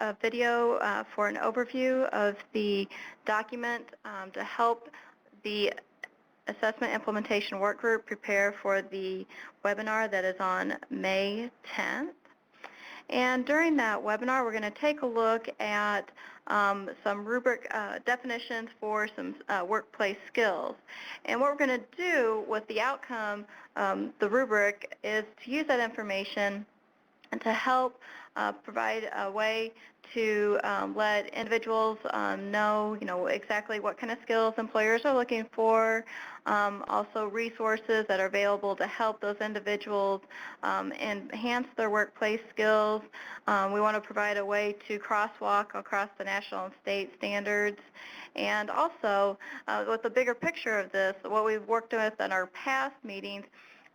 a video for an overview of the document to help the Assessment Implementation Workgroup prepare for the webinar that is on May 10th. And during that webinar, we're going to take a look at some rubric definitions for some workplace skills. And what we're going to do with the outcome, the rubric, is to use that information and to help provide a way to let individuals know, exactly what kind of skills employers are looking for, also resources that are available to help those individuals enhance their workplace skills. We want to provide a way to crosswalk across the national and state standards. And also, with the bigger picture of this, what we've worked with in our past meetings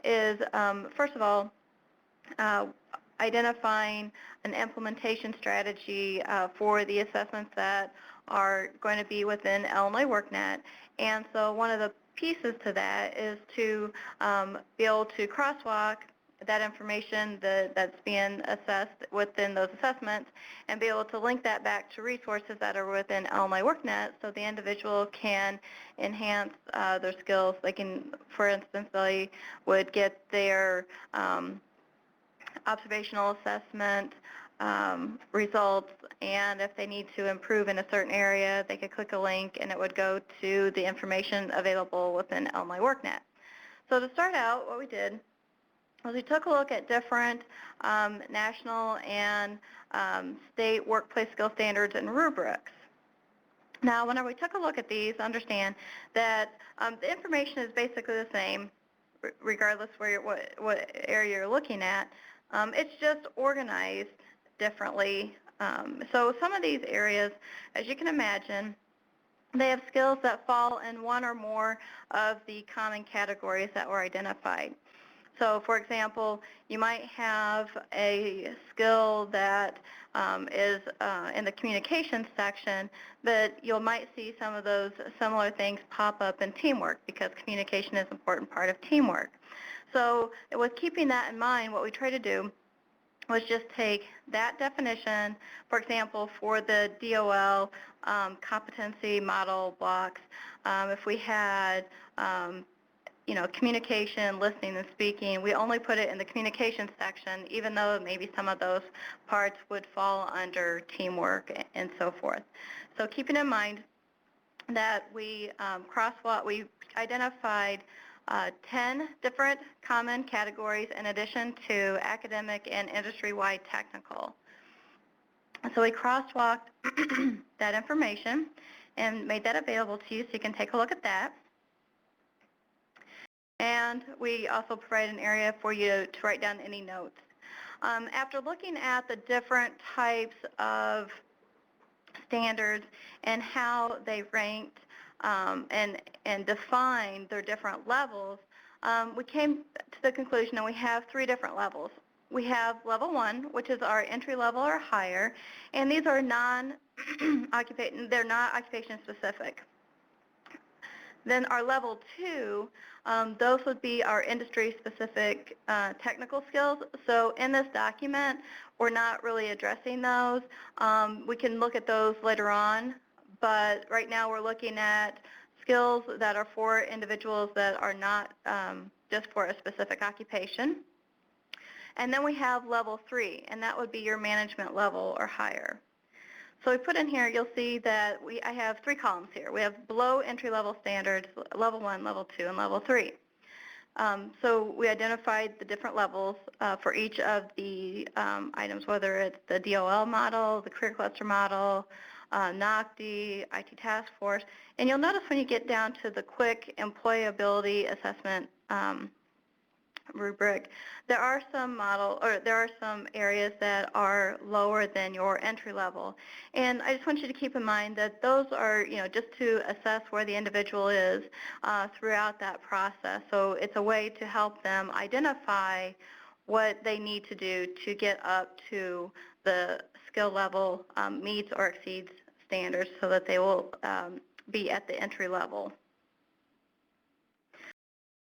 is, first of all, identifying an implementation strategy for the assessments that are going to be within Illinois Worknet. And so one of the pieces to that is to be able to crosswalk that information that's being assessed within those assessments and be able to link that back to resources that are within Illinois Worknet so the individual can enhance their skills. They can, for instance, they would get their observational assessment results, and if they need to improve in a certain area, they could click a link and it would go to the information available within Illinois Worknet. So to start out, what we did was we took a look at different national and state workplace skill standards and rubrics. Now, whenever we took a look at these, understand that the information is basically the same regardless what area you're looking at. It's just organized differently. So some of these areas, as you can imagine, they have skills that fall in one or more of the common categories that were identified. So, for example, you might have a skill that is in the communications section, but you might see some of those similar things pop up in teamwork because communication is an important part of teamwork. So with keeping that in mind, what we try to do was just take that definition, for example, for the DOL competency model blocks. If we had communication, listening, and speaking, we only put it in the communication section, even though maybe some of those parts would fall under teamwork and so forth. So keeping in mind that we we identified 10 different common categories in addition to academic and industry-wide technical. So we crosswalked that information and made that available to you so you can take a look at that. And we also provide an area for you to write down any notes. After looking at the different types of standards and how they ranked and defined their different levels, we came to the conclusion that we have 3 different levels. We have level 1, which is our entry level or higher, and these are they're not occupation specific. Then our level 2, those would be our industry-specific technical skills. So in this document, we're not really addressing those. We can look at those later on, but right now we're looking at skills that are for individuals that are not just for a specific occupation. And then we have level 3, and that would be your management level or higher. So we put in here, you'll see that I have 3 columns here. We have below entry-level standards, level 1, level 2, and level 3. So we identified the different levels for each of the items, whether it's the DOL model, the career cluster model, NOCD, IT task force. And you'll notice when you get down to the quick employability assessment rubric, there are some areas that are lower than your entry level. And I just want you to keep in mind that those are, just to assess where the individual is throughout that process. So it's a way to help them identify what they need to do to get up to the skill level meets or exceeds standards so that they will be at the entry level.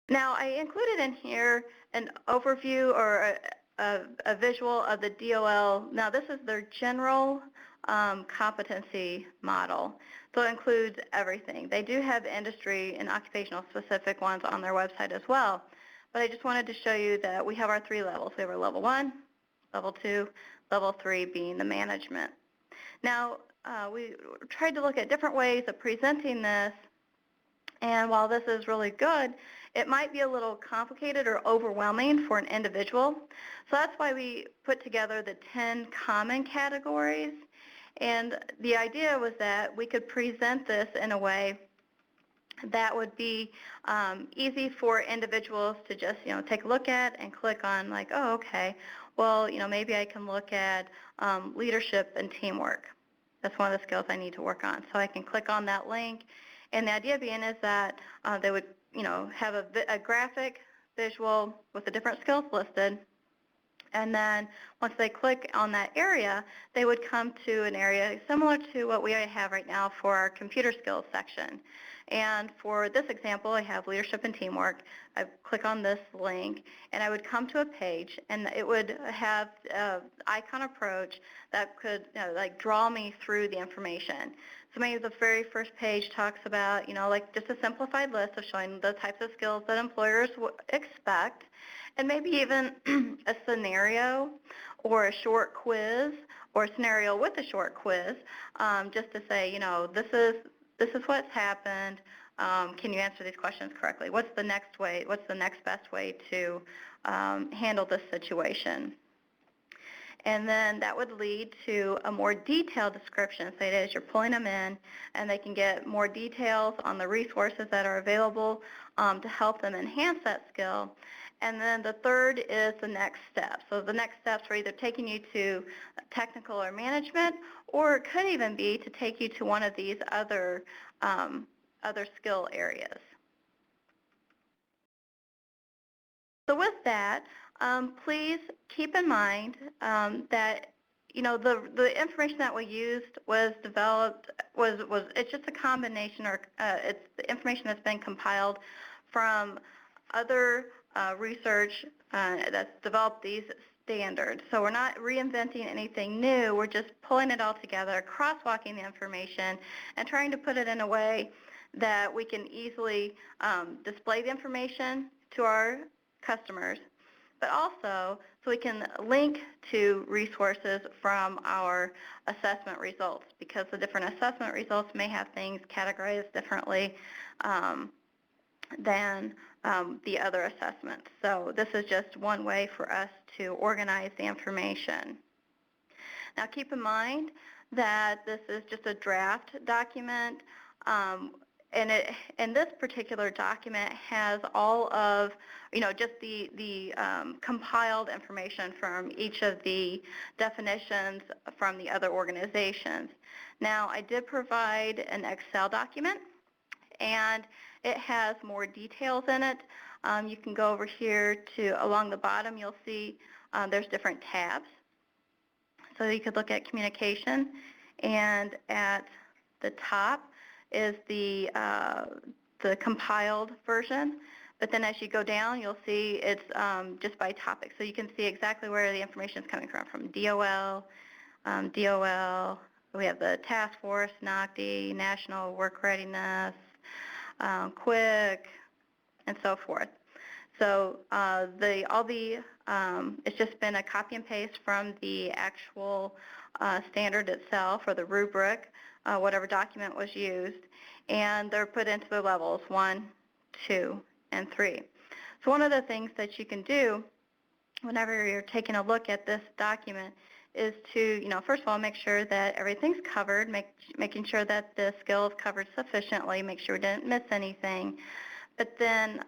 Now, I included in here an overview or a visual of the DOL. Now this is their general competency model, so it includes everything. They do have industry and occupational specific ones on their website as well, but I just wanted to show you that we have our 3 levels. We have our level 1, level 2, level 3 being the management. Now we tried to look at different ways of presenting this, and while this is really good, it might be a little complicated or overwhelming for an individual. So that's why we put together the 10 common categories. And the idea was that we could present this in a way that would be easy for individuals to just, take a look at and click on, like, oh, okay, well, maybe I can look at leadership and teamwork. That's one of the skills I need to work on. So I can click on that link. And the idea being is that they would, have a graphic visual with the different skills listed. And then once they click on that area, they would come to an area similar to what we have right now for our computer skills section. And for this example, I have leadership and teamwork. I click on this link, and I would come to a page, and it would have an icon approach that could like draw me through the information. So maybe the very first page talks about, like just a simplified list of showing the types of skills that employers expect, and maybe even a scenario or a short quiz or a scenario with a short quiz, just to say, this is what's happened. Can you answer these questions correctly? What's the next way? What's the next best way to handle this situation? And then that would lead to a more detailed description. So as you're pulling them in, and they can get more details on the resources that are available to help them enhance that skill. And then the third is the next step. So the next steps are either taking you to technical or management, or it could even be to take you to one of these other skill areas. So with that, please keep in mind that the information that we used was developed it's just a combination, or it's the information that's been compiled from other research that's developed these standards. So we're not reinventing anything new. We're just pulling it all together, crosswalking the information, and trying to put it in a way that we can easily display the information to our customers, but also so we can link to resources from our assessment results, because the different assessment results may have things categorized differently than the other assessments. So this is just one way for us to organize the information. Now keep in mind that this is just a draft document, and this particular document has all of, just the compiled information from each of the definitions from the other organizations. Now, I did provide an Excel document, and it has more details in it. You can go over here to along the bottom. You'll see there's different tabs. So you could look at communication, and at the top is the compiled version. But then as you go down, you'll see it's just by topic. So you can see exactly where the information is coming from DOL, we have the task force, NOCD, National Work Readiness, Quick, and so forth. So it's just been a copy and paste from the actual standard itself, or the rubric, whatever document was used, and they're put into the levels 1, 2, and 3. So one of the things that you can do whenever you're taking a look at this document is to, first of all, make sure that everything's covered, making sure that the skill is covered sufficiently, make sure we didn't miss anything. But then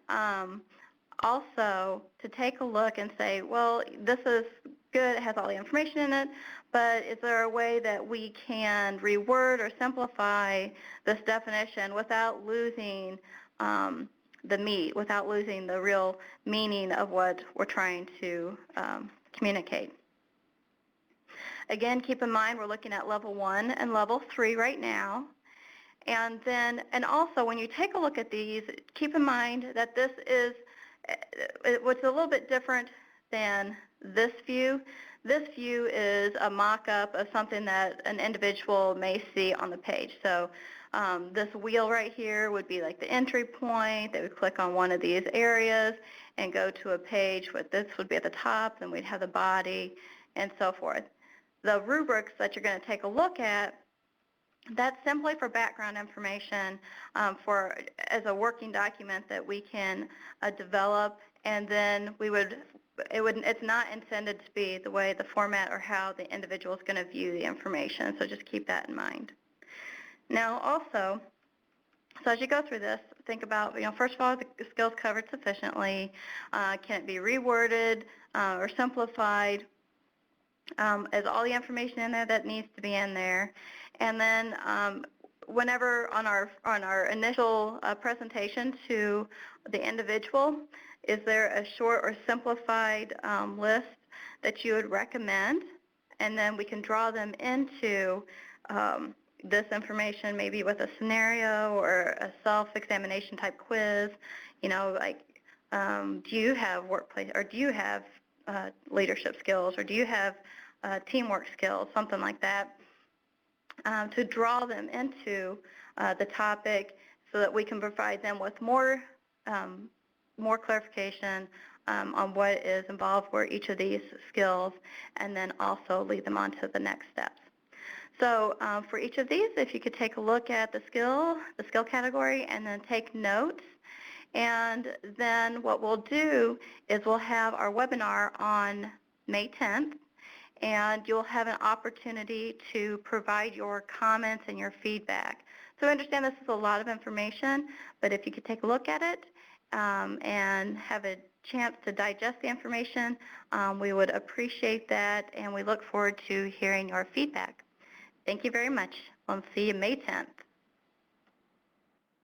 also to take a look and say, well, this is good, it has all the information in it, but is there a way that we can reword or simplify this definition without losing the meat, without losing the real meaning of what we're trying to communicate? Again, keep in mind we're looking at level 1 and level 3 right now. And also when you take a look at these, keep in mind that this is what's a little bit different than this view. This view is a mock-up of something that an individual may see on the page. So this wheel right here would be like the entry point. They would click on one of these areas and go to a page with this would be at the top, then we'd have the body and so forth. The rubrics that you're going to take a look at, that's simply for background information for as a working document that we can develop, and then it's not intended to be the way the format or how the individual is going to view the information, so just keep that in mind. Now also, so as you go through this, think about, first of all, the skills covered sufficiently. Can it be reworded or simplified? Is all the information in there that needs to be in there? And then whenever on our initial presentation to the individual, is there a short or simplified list that you would recommend? And then we can draw them into this information, maybe with a scenario or a self-examination type quiz. Like, do you have workplace, or do you have leadership skills, or do you have teamwork skills, something like that, to draw them into the topic so that we can provide them with more clarification on what is involved for each of these skills, and then also lead them on to the next steps. So for each of these, if you could take a look at the skill category and then take notes. And then what we'll do is we'll have our webinar on May 10th, and you'll have an opportunity to provide your comments and your feedback. So I understand this is a lot of information, but if you could take a look at it and have a chance to digest the information, we would appreciate that, and we look forward to hearing your feedback. Thank you very much. We'll see you May 10th.